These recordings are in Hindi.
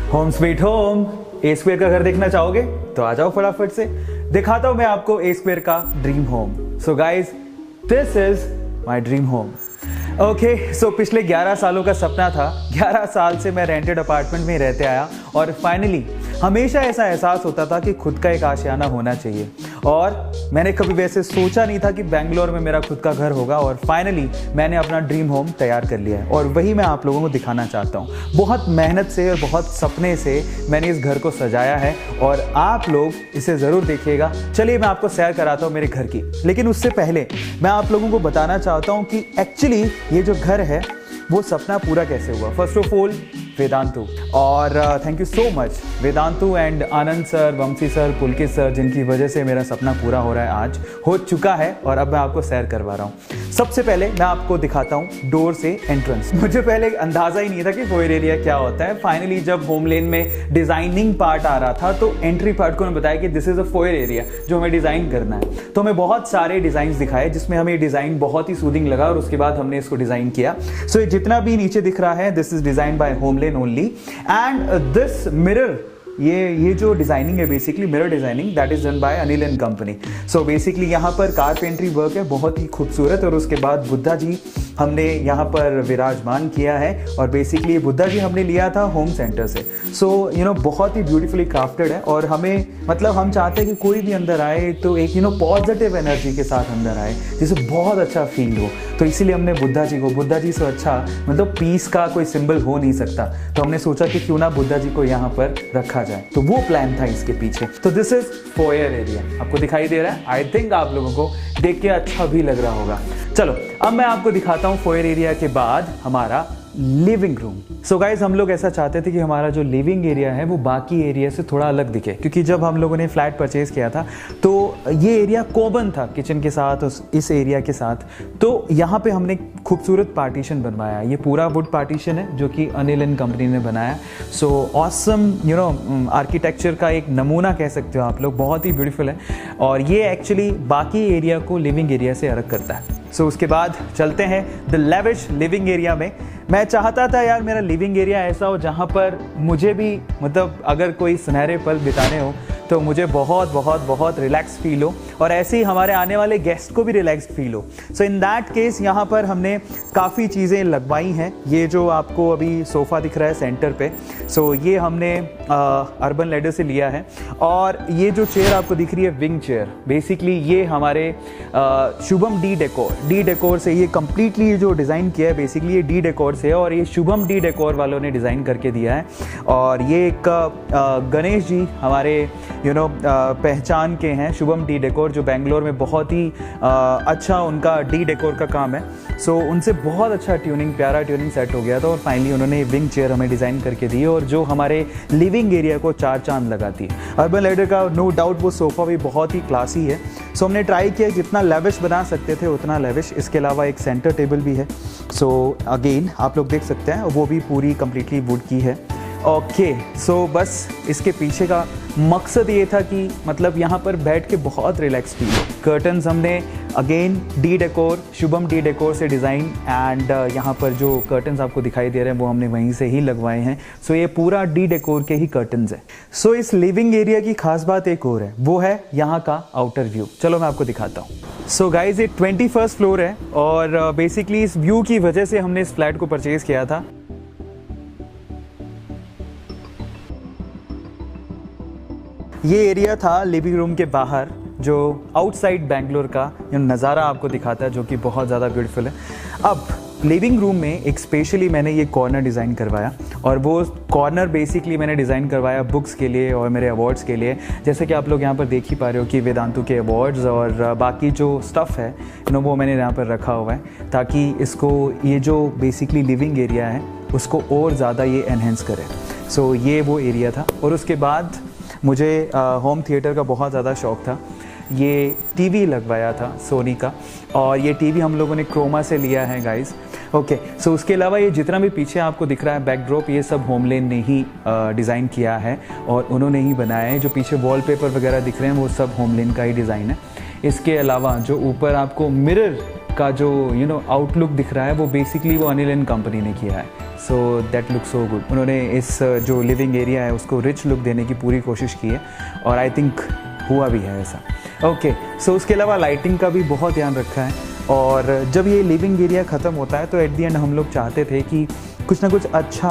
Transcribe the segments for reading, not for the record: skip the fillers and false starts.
Home sweet home. A square का घर देखना चाहोगे तो आ जाओ फटाफट से, दिखाता हूं मैं आपको ए स्क्वायर का dream home. So guys, this is my dream home. Okay, so पिछले 11 सालों का सपना था। 11 साल से मैं रेंटेड अपार्टमेंट में रहते आया और फाइनली हमेशा ऐसा एहसास होता था कि खुद का एक आशियाना होना चाहिए। और मैंने कभी वैसे सोचा नहीं था कि बेंगलोर में मेरा खुद का घर होगा, और फाइनली मैंने अपना ड्रीम होम तैयार कर लिया है और वही मैं आप लोगों को दिखाना चाहता हूँ। बहुत मेहनत से और बहुत सपने से मैंने इस घर को सजाया है और आप लोग इसे ज़रूर देखिएगा। चलिए मैं आपको सैर कराता हूँ मेरे घर की, लेकिन उससे पहले मैं आप लोगों को बताना चाहता हूँ कि एक्चुअली ये जो घर है वो सपना पूरा कैसे हुआ। फर्स्ट ऑफ ऑल वेदांतु, और thank you so much Vedantu and Anand sir, Vanshi sir, Pulkit sir, जिनकी वजह से मेरा सपना पूरा हो रहा है, आज हो चुका है और अब मैं आपको सैर करवा रहा हूँ। सबसे पहले मैं आपको दिखाता हूँ डोर से एंट्रेंस। मुझे पहले अंदाजा ही नहीं था कि फोयर एरिया क्या होता है। फाइनली जब होम लेन में डिजाइनिंग पार्ट आ रहा था तो एंट्री पार्ट को उन्होंने बताया कि this is a foyer area जो हमें डिजाइन करना है। तो हमें बहुत सारे डिजाइन दिखाए जिसमें हमें डिजाइन बहुत ही सूदिंग लगा और उसके बाद हमने इसको डिजाइन किया। सो जितना भी नीचे दिख रहा है this is design by HomeLane only, and this mirror, ये जो डिजाइनिंग है basically mirror designing, that is done by Anil and company. So basically यहाँ पर कारपेंट्री वर्क है बहुत ही खूबसूरत, और उसके बाद बुद्धा जी हमने यहाँ पर विराजमान किया है, और बेसिकली ये बुद्धा जी हमने लिया था होम सेंटर से। सो बहुत ही ब्यूटीफुली क्राफ्टेड है, और हमें मतलब हम चाहते हैं कि कोई भी अंदर आए तो एक पॉजिटिव एनर्जी के साथ अंदर आए, जिसे बहुत अच्छा फील हो। तो इसीलिए हमने बुद्धा जी से अच्छा मतलब पीस का कोई सिंबल हो नहीं सकता, तो हमने सोचा कि क्यों ना बुद्धा जी को यहाँ पर रखा जाए। तो वो प्लान था इसके पीछे। तो दिस इज फोयर एरिया, आपको दिखाई दे रहा है। आई थिंक आप लोगों को देख के अच्छा भी लग रहा होगा। चलो अब मैं आपको दिखाता हूँ फोयर एरिया के बाद हमारा लिविंग रूम। सो गाइज, हम लोग ऐसा चाहते थे कि हमारा जो लिविंग एरिया है वो बाकी एरिया से थोड़ा अलग दिखे, क्योंकि जब हम लोगों ने फ्लैट परचेज किया था तो ये एरिया कॉमन था किचन के साथ, इस एरिया के साथ। तो यहाँ पे हमने खूबसूरत पार्टीशन बनवाया। ये पूरा वुड पार्टीशन है जो कि अनिल एंड कंपनी ने बनाया। सो ऑसम आर्किटेक्चर का एक नमूना कह सकते हो आप लोग, बहुत ही ब्यूटीफुल है, और ये एक्चुअली बाकी एरिया को लिविंग एरिया से अलग करता है। सो उसके बाद चलते हैं द लेविश लिविंग एरिया में। मैं चाहता था यार मेरा लिविंग एरिया ऐसा हो जहाँ पर मुझे भी मतलब अगर कोई सुनहरे पल बिताने हो तो मुझे बहुत बहुत बहुत रिलैक्स फील हो, और ऐसे ही हमारे आने वाले गेस्ट को भी रिलैक्स फील हो। सो इन दैट केस यहाँ पर हमने काफ़ी चीज़ें लगवाई हैं। ये जो आपको अभी सोफ़ा दिख रहा है सेंटर पे, सो ये हमने अर्बन लैडर से लिया है। और ये जो चेयर आपको दिख रही है विंग चेयर, बेसिकली ये हमारे शुभम डी डेकोर से ये कम्प्लीटली जो डिज़ाइन किया है बेसिकली ये डी डेकोर से है, और ये शुभम डी डेकोर वालों ने डिज़ाइन करके दिया है। और ये एक गणेश जी हमारे पहचान के हैं, शुभम डी डेकोर, जो बेंगलोर में बहुत ही अच्छा उनका डी डेकोर का काम है। सो उनसे बहुत अच्छा प्यारा ट्यूनिंग सेट हो गया था, और फाइनली उन्होंने विंग चेयर हमें डिज़ाइन करके दी, और जो हमारे लिविंग एरिया को 4 चांद लगाती है। अर्बन लैडर का नो डाउट वो सोफ़ा भी बहुत ही क्लासी है। सो हमने ट्राई किया जितना लेविश बना सकते थे उतना लेविश। इसके अलावा एक सेंटर टेबल भी है। सो अगेन आप लोग देख सकते हैं वो भी पूरी कम्प्लीटली वुड की है। ओके, सो बस इसके पीछे का मकसद ये था कि मतलब यहाँ पर बैठ के बहुत रिलैक्स फील हो। कर्टन्स हमने again D decor, Shubham D decor से डिज़ाइन, एंड यहाँ पर जो कर्टन्स आपको दिखाई दे रहे हैं वो हमने वहीं से ही लगवाए हैं। सो ये पूरा डी डेकोर के ही कर्टन्स है। सो इस लिविंग एरिया की खास बात एक और है, वो है यहाँ का आउटर व्यू। चलो मैं आपको दिखाता हूँ। सो गाइज, ये 21st फ्लोर है, और बेसिकली इस व्यू की वजह से हमने इस फ्लैट को परचेज किया था। ये एरिया था लिविंग रूम के बाहर, जो आउटसाइड बेंगलोर का नज़ारा आपको दिखाता है, जो कि बहुत ज़्यादा ब्यूटीफुल है। अब लिविंग रूम में एक स्पेशली मैंने ये कॉर्नर डिज़ाइन करवाया, और वो कॉर्नर बेसिकली मैंने डिज़ाइन करवाया बुक्स के लिए और मेरे अवार्ड्स के लिए। जैसे कि आप लोग यहाँ पर देख ही पा रहे हो कि वेदांतु के अवार्ड्स और बाकी जो स्टफ़ है वो मैंने यहाँ पर रखा हुआ है, ताकि इसको ये जो बेसिकली लिविंग एरिया है उसको और ज़्यादा ये एनहेंस करे। सो ये वो एरिया था। और उसके बाद मुझे होम थिएटर का बहुत ज़्यादा शौक़ था। ये टीवी लगवाया था सोनी का, और ये टीवी हम लोगों ने क्रोमा से लिया है गाइस। ओके, सो उसके अलावा ये जितना भी पीछे आपको दिख रहा है बैकड्रॉप, ये सब होमलेन ने ही डिज़ाइन किया है और उन्होंने ही बनाया है। जो पीछे वॉलपेपर वगैरह दिख रहे हैं वो सब होमलेन का ही डिज़ाइन है। इसके अलावा जो ऊपर आपको मिरर का जो आउटलुक दिख रहा है वो बेसिकली वो अनिल एंड कंपनी ने किया है। So that look so good. उन्होंने इस जो लिविंग एरिया है उसको रिच लुक देने की पूरी कोशिश की है और आई थिंक हुआ भी है ऐसा। ओके, सो उसके अलावा लाइटिंग का भी बहुत ध्यान रखा है। और जब ये लिविंग एरिया ख़त्म होता है तो एट द एंड हम लोग चाहते थे कि कुछ ना कुछ अच्छा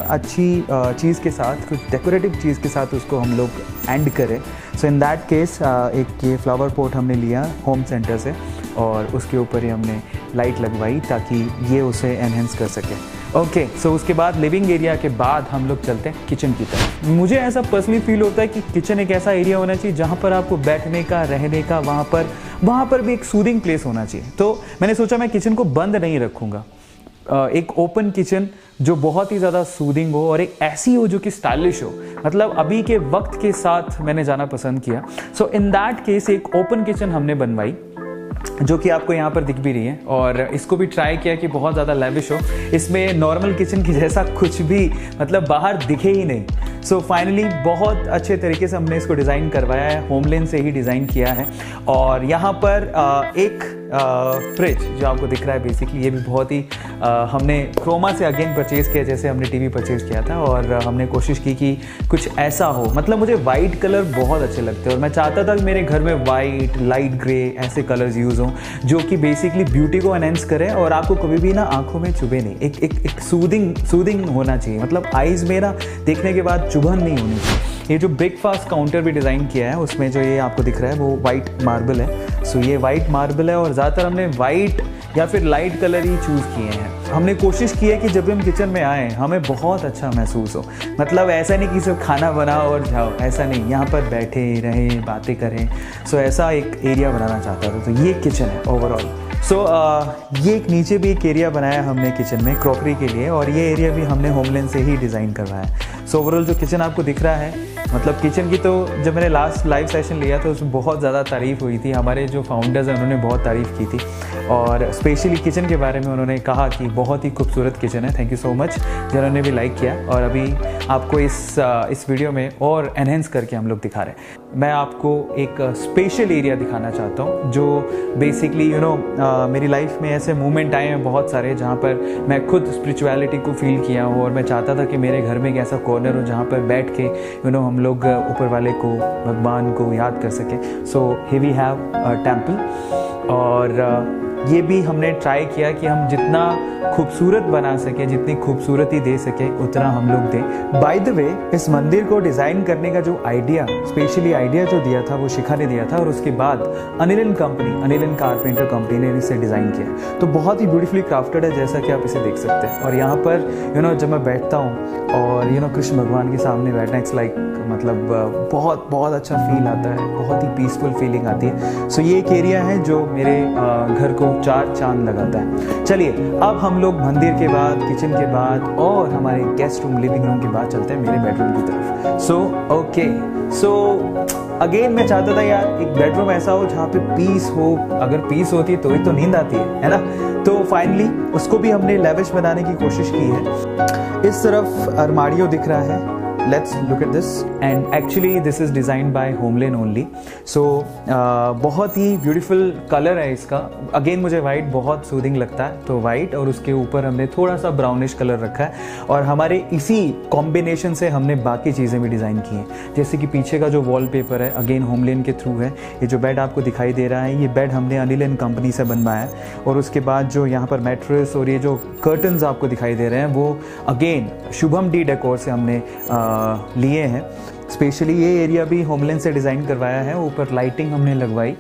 अच्छी चीज़ के साथ, कुछ डेकोरेटिव चीज़ के साथ उसको हम लोग एंड करें। सो इन दैट केस एक ये फ्लावर पॉट हमने लिया होम सेंटर से और उसके ऊपर ही हमने लाइट लगवाई ताकि ये उसे एनहेंस कर सके। ओके, सो उसके बाद लिविंग एरिया के बाद हम लोग चलते हैं किचन की तरफ। मुझे ऐसा पर्सनली फील होता है कि किचन एक ऐसा एरिया होना चाहिए जहाँ पर आपको बैठने का, रहने का, वहाँ पर भी एक सूदिंग प्लेस होना चाहिए। तो मैंने सोचा मैं किचन को बंद नहीं रखूँगा, एक ओपन किचन जो बहुत ही ज़्यादा सूदिंग हो और एक ऐसी हो जो कि स्टाइलिश हो, मतलब अभी के वक्त के साथ मैंने जाना पसंद किया। सो इन दैट केस एक ओपन किचन हमने बनवाई जो कि आपको यहाँ पर दिख भी रही है और इसको भी ट्राई किया कि बहुत ज़्यादा लेविश हो। इसमें नॉर्मल किचन की जैसा कुछ भी मतलब बाहर दिखे ही नहीं। सो फाइनली बहुत अच्छे तरीके से हमने इसको डिज़ाइन करवाया है, होमलेन से ही डिज़ाइन किया है। और यहाँ पर एक फ्रिज जो आपको दिख रहा है बेसिकली ये भी बहुत ही हमने क्रोमा से अगेन परचेज़ किया जैसे हमने टीवी परचेज़ किया था और हमने कोशिश की कि कुछ ऐसा हो। मतलब मुझे वाइट कलर बहुत अच्छे लगते हैं और मैं चाहता था कि मेरे घर में वाइट, लाइट ग्रे ऐसे कलर्स यूज़ हों जो कि बेसिकली ब्यूटी को एनहेंस करें और आपको कभी भी ना आंखों में चुभे नहीं। एक सूदिंग होना चाहिए, मतलब आइज़ में ना देखने के बाद चुभन नहीं होनी चाहिए। ये जो ब्रेकफास्ट काउंटर भी डिज़ाइन किया है उसमें जो ये आपको दिख रहा है वो वाइट मार्बल है। सो ये वाइट मार्बल है और ज़्यादातर हमने वाइट या फिर लाइट कलर ही चूज़ किए हैं। हमने कोशिश की है कि जब हम किचन में आएँ हमें बहुत अच्छा महसूस हो। मतलब ऐसा नहीं कि सिर्फ खाना बनाओ और जाओ, ऐसा नहीं, यहाँ पर बैठे रहें, बातें करें। सो ऐसा एक एरिया बनाना चाहता था। तो ये किचन है ओवरऑल। सो ये एक नीचे भी एक एरिया बनाया हमने किचन में क्रॉकरी के लिए और ये एरिया भी हमने होमलेन से ही डिज़ाइन करवाया है। सो ओवरऑल जो किचन आपको दिख रहा है, मतलब किचन की तो जब मैंने लास्ट लाइव सेशन लिया था उसमें बहुत ज़्यादा तारीफ़ हुई थी। हमारे जो फाउंडर्स हैं उन्होंने बहुत तारीफ़ की थी और स्पेशली किचन के बारे में उन्होंने कहा कि बहुत ही खूबसूरत किचन है। थैंक यू सो मच जिन्होंने भी लाइक किया। और अभी आपको इस वीडियो में और एनहेंस करके हम लोग दिखा रहे हैं। मैं आपको एक स्पेशल एरिया दिखाना चाहता हूँ जो बेसिकली मेरी लाइफ में ऐसे मोमेंट आए हैं बहुत सारे जहाँ पर मैं खुद स्पिरिचुअलिटी को फील किया हूँ और मैं चाहता था कि मेरे घर में एक ऐसा कॉर्नर हो जहाँ पर बैठ के हम लोग ऊपर वाले को, भगवान को याद कर सकें। So here we have a temple और ये भी हमने ट्राई किया कि हम जितना खूबसूरत बना सके, जितनी खूबसूरती दे सके उतना हम लोग दें। बाय द वे इस मंदिर को डिज़ाइन करने का जो आइडिया, स्पेशली आइडिया जो दिया था वो शिखा ने दिया था और उसके बाद अनिल एंड कारपेंटर कंपनी ने इसे डिज़ाइन किया। तो बहुत ही ब्यूटीफुली क्राफ्टेड है जैसा कि आप इसे देख सकते हैं। और यहाँ पर जब मैं बैठता हूँ और कृष्ण भगवान के सामने बैठना, इट्स लाइक मतलब बहुत बहुत अच्छा फील आता है, बहुत ही पीसफुल फीलिंग आती है। सो ये एक एरिया है जो मेरे घर को 4 चांद लगाता है। चलिए अब हम लोग मंदिर के बाद, किचन के बाद और हमारे गेस्ट रूम, लिविंग रूम के बाद चलते हैं मेरे बेडरूम की तरफ। सो अगेन मैं चाहता था यार एक बेडरूम ऐसा हो जहाँ पे पीस हो। अगर पीस होती तो ही तो नींद आती है ना। तो फाइनली उसको भी हमने लेविश बनाने की कोशिश की है। इस तरफ अरमाडियो दिख रहा है। Let's look at this and actually this is designed by Homeland only. So बहुत ही ब्यूटीफुल कलर है इसका। अगेन मुझे वाइट बहुत सूदिंग लगता है तो वाइट, और उसके ऊपर हमने थोड़ा सा ब्राउनिश कलर रखा है और हमारे इसी कॉम्बिनेशन से हमने बाकी चीज़ें भी डिज़ाइन की हैं। जैसे कि पीछे का जो वॉलपेपर है अगेन होमलेन के थ्रू है। ये जो बेड आपको दिखाई दे रहा है ये बेड हमने अनिल एंड कंपनी से बनवाया है। और उसके बाद जो यहाँ पर मैट्रेस और ये जो कर्टन्स आपको दिखाई दे रहे हैं वो अगेन शुभम डी डेकोर से हमने लिए हैं। स्पेशली ये एरिया भी होमलेन से डिज़ाइन करवाया है। ऊपर लाइटिंग हमने लगवाई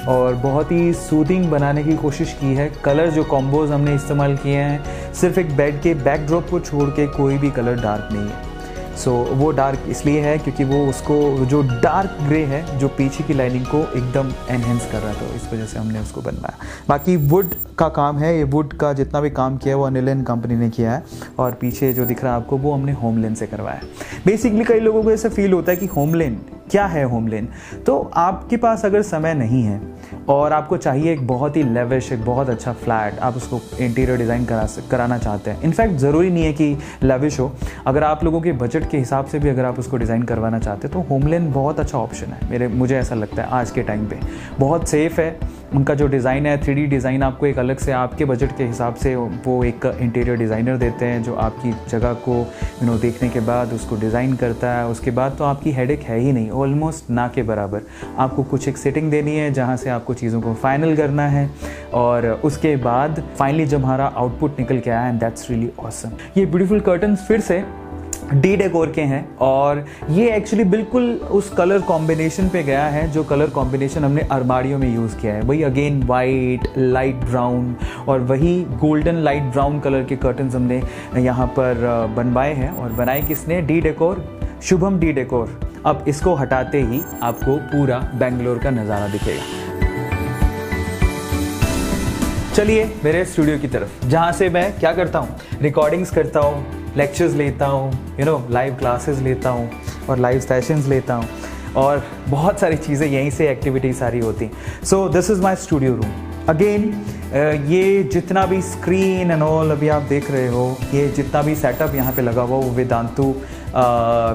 और बहुत ही सूदिंग बनाने की कोशिश की है। कलर जो कॉम्बोज हमने इस्तेमाल किए हैं, सिर्फ एक बेड के बैकड्रॉप को छोड़ के कोई भी कलर डार्क नहीं है। सो वो डार्क इसलिए है क्योंकि वो उसको जो डार्क ग्रे है जो पीछे की लाइनिंग को एकदम एनहेंस कर रहा था, तो इस वजह से हमने उसको बनवाया। बाकी वुड का काम है, ये वुड का जितना भी काम किया है वो अनिल एंड कंपनी ने किया है और पीछे जो दिख रहा है आपको वो हमने होमलेन से करवाया। बेसिकली कई लोगों को ऐसा फील होता है कि होमलेन क्या है। होमलेन तो आपके पास अगर समय नहीं है और आपको चाहिए एक बहुत ही लेविश, एक बहुत अच्छा फ्लैट, आप उसको इंटीरियर डिज़ाइन कराना चाहते हैं। इनफैक्ट ज़रूरी नहीं है कि लेविश हो, अगर आप लोगों के बजट के हिसाब से भी अगर आप उसको डिज़ाइन करवाना चाहते हैं तो होमलेन बहुत अच्छा ऑप्शन है। मुझे ऐसा लगता है आज के टाइम पे बहुत सेफ़ है उनका जो डिज़ाइन है 3D डिज़ाइन आपको एक अलग से आपके बजट के हिसाब से वो एक इंटीरियर डिज़ाइनर देते हैं जो आपकी जगह को देखने के बाद उसको डिज़ाइन करता है। उसके बाद तो आपकी हेडेक है ही नहीं, ऑलमोस्ट ना के बराबर। आपको कुछ एक सेटिंग देनी है जहाँ से आपको चीज़ों को फाइनल करना है, और उसके बाद फाइनली जब हमारा आउटपुट निकल के आया, एंड दैट्स रियली ऑसम। ये ब्यूटीफुल कर्टन्स फिर से डी डेकोर के हैं, और ये एक्चुअली बिल्कुल उस कलर कॉम्बिनेशन पे गया है जो कलर कॉम्बिनेशन हमने अलमारियों में यूज़ किया है। वही अगेन वाइट, लाइट ब्राउन और वही गोल्डन लाइट ब्राउन कलर के कर्टन्स हमने यहाँ पर बनवाए हैं। और बनाए किसने? D decor, Shubham D decor. अब इसको हटाते ही आपको पूरा बेंगलोर का नज़ारा दिखेगा। चलिए मेरे स्टूडियो की तरफ, जहाँ से मैं क्या करता हूँ, रिकॉर्डिंग्स करता हूँ, लेक्चर्स लेता हूँ, लाइव क्लासेस लेता हूँ और लाइव सेशंस लेता हूँ, और बहुत सारी चीज़ें यहीं से एक्टिविटीज सारी होती हैं। सो this is my studio room. Again ये जितना भी स्क्रीन एंड ऑल अभी आप देख रहे हो, ये जितना भी सेटअप यहाँ पे लगा हुआ वो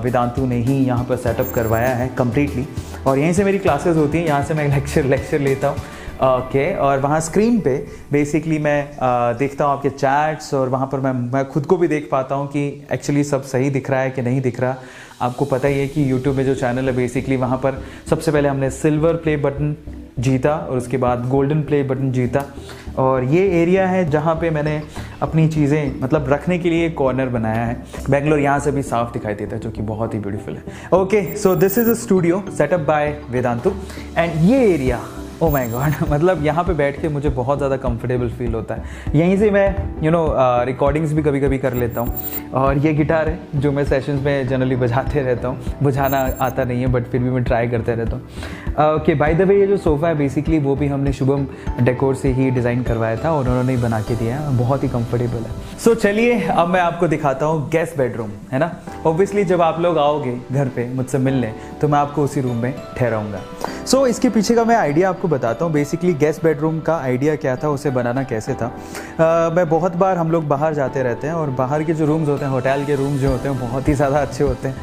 वेदांतु ने ही यहाँ पर सेटअप करवाया है कम्प्लीटली। और यहीं से मेरी क्लासेस होती हैं, यहाँ से मैं लेक्चर लेता हूँ। ओके, और वहाँ स्क्रीन पे बेसिकली मैं देखता हूँ आपके चैट्स, और वहाँ पर मैं खुद को भी देख पाता हूँ कि एक्चुअली सब सही दिख रहा है कि नहीं दिख रहा। आपको पता ही है कि यूट्यूब में जो चैनल है बेसिकली वहाँ पर सबसे पहले हमने सिल्वर प्ले बटन जीता और उसके बाद गोल्डन प्ले बटन जीता। और ये एरिया है जहाँ पे मैंने अपनी चीज़ें मतलब रखने के लिए कॉर्नर बनाया है। बेंगलोर यहाँ से भी साफ दिखाई देता है, जो कि बहुत ही ब्यूटीफुल है। Okay, so this is a studio setup by Vedantu, and ये एरिया, ओ माय गॉड, मतलब यहाँ पे बैठ के मुझे बहुत ज़्यादा कंफर्टेबल फील होता है। यहीं से मैं रिकॉर्डिंग्स भी कभी कभी कर लेता हूँ। और ये गिटार है जो मैं सेशंस में जनरली बजाते रहता हूँ, बुझाना आता नहीं है बट फिर भी मैं ट्राई करते रहता हूँ। ओके, बाय द वे ये जो सोफ़ा है बेसिकली वो भी हमने शुभम डेकोर से ही डिज़ाइन करवाया था और उन्होंने ही बना के दिया है, बहुत ही कंफर्टेबल है। सो चलिए अब मैं आपको दिखाता हूँ गेस्ट बेडरूम, है ना। ऑब्वियसली जब आप लोग आओगे घर पे मुझसे मिलने तो मैं आपको उसी रूम में ठहराऊँगा। सो इसके पीछे का मैं आइडिया आपको बताता हूँ। बेसिकली गेस्ट बेडरूम का आइडिया क्या था, उसे बनाना कैसे था। मैं बहुत बार हम लोग बाहर जाते रहते हैं और बाहर के जो रूम्स होते हैं, होटल के रूम्स जो होते हैं बहुत ही ज़्यादा अच्छे होते हैं,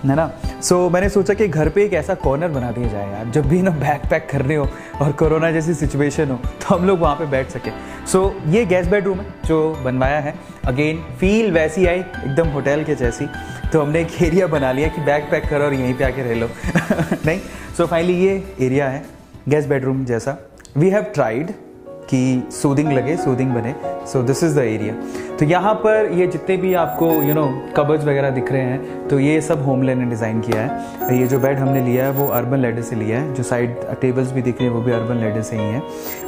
है ना। सो मैंने सोचा कि घर पे एक ऐसा कॉर्नर बना दिया जाए यार, जब भी ना बैग पैक करने हो और कोरोना जैसी सिचुएशन हो तो हम लोग वहाँ पे बैठ सकें। सो ये गेस्ट बेडरूम है जो बनवाया है। अगेन फील वैसी आई एकदम होटल के जैसी, तो हमने एक एरिया बना लिया कि बैग पैक करो और यहीं पे आके रह लो नहीं। सो फाइनली ये एरिया है गेस्ट बेडरूम जैसा। वी हैव ट्राइड कि सूदिंग लगे, सूदिंग बने। सो दिस इज़ द एरिया। तो यहाँ पर ये जितने भी आपको कबर्ड्स वगैरह दिख रहे हैं, तो ये सब होमलैंड ने डिज़ाइन किया है। ये जो बेड हमने लिया है वो अर्बन लैडर से लिया है, जो साइड टेबल्स भी दिख रहे हैं वो भी अर्बन लैडर से ही हैं।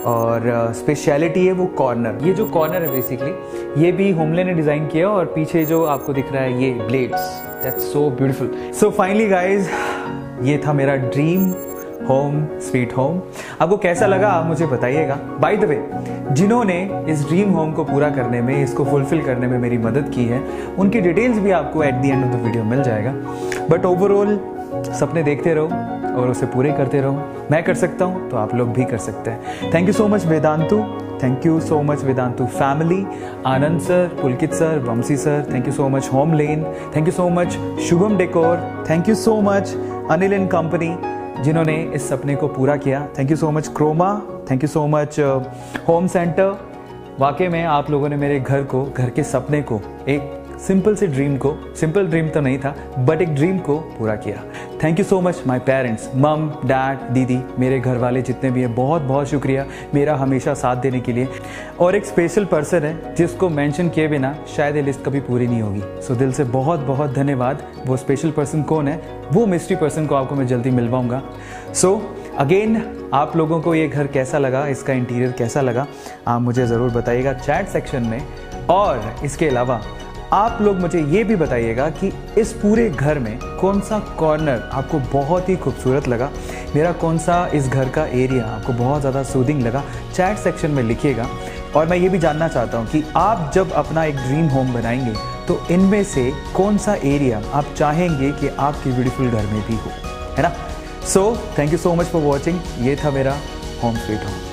और स्पेशलिटी है वो कॉर्नर, ये जो कॉर्नर है बेसिकली ये भी होमलैंड ने डिज़ाइन किया है। और पीछे जो आपको दिख रहा है ये blades, that's so beautiful. So finally guys, ये था मेरा ड्रीम होम स्वीट होम। आपको कैसा लगा आप मुझे बताइएगा। बाय द वे, जिन्होंने इस ड्रीम होम को पूरा करने में, इसको फुलफिल करने में मेरी मदद की है, उनकी डिटेल्स भी आपको at the end of the video मिल जाएगा। बट ओवरऑल सपने देखते रहो और उसे पूरे करते रहो। मैं कर सकता हूँ तो आप लोग भी कर सकते हैं। Thank you so much Vedantu, thank you so much Vedantu family, Anand sir, Pulkit sir, Vanshi sir, thank you so much Home Lane, thank you so much Shubham Decor, thank you so much Anil and company जिन्होंने इस सपने को पूरा किया। Thank you so much Croma, thank you so much Home Centre. वाकई में आप लोगों ने मेरे घर को, घर के सपने को, एक सिंपल से ड्रीम को, सिंपल ड्रीम तो नहीं था बट एक ड्रीम को पूरा किया। Thank you so much my parents, मम, डैड, दीदी, मेरे घर वाले जितने भी हैं, बहुत बहुत शुक्रिया मेरा हमेशा साथ देने के लिए। और एक स्पेशल पर्सन है जिसको मेंशन किए बिना शायद ये लिस्ट कभी पूरी नहीं होगी। सो दिल से बहुत बहुत धन्यवाद। वो स्पेशल पर्सन कौन है, वो मिस्ट्री पर्सन को आपको मैं जल्दी मिलवाऊंगा। सो अगेन, आप लोगों को ये घर कैसा लगा, इसका इंटीरियर कैसा लगा, आप मुझे ज़रूर बताइएगा चैट सेक्शन में। और इसके अलावा आप लोग मुझे ये भी बताइएगा कि इस पूरे घर में कौन सा कॉर्नर आपको बहुत ही खूबसूरत लगा, मेरा कौन सा इस घर का एरिया आपको बहुत ज़्यादा सूदिंग लगा, चैट सेक्शन में लिखिएगा। और मैं ये भी जानना चाहता हूँ कि आप जब अपना एक ड्रीम होम बनाएंगे तो इनमें से कौन सा एरिया आप चाहेंगे कि आपके ब्यूटीफुल घर में भी हो, है ना। So thank you so much for watching. ये था मेरा होम स्वीट होम।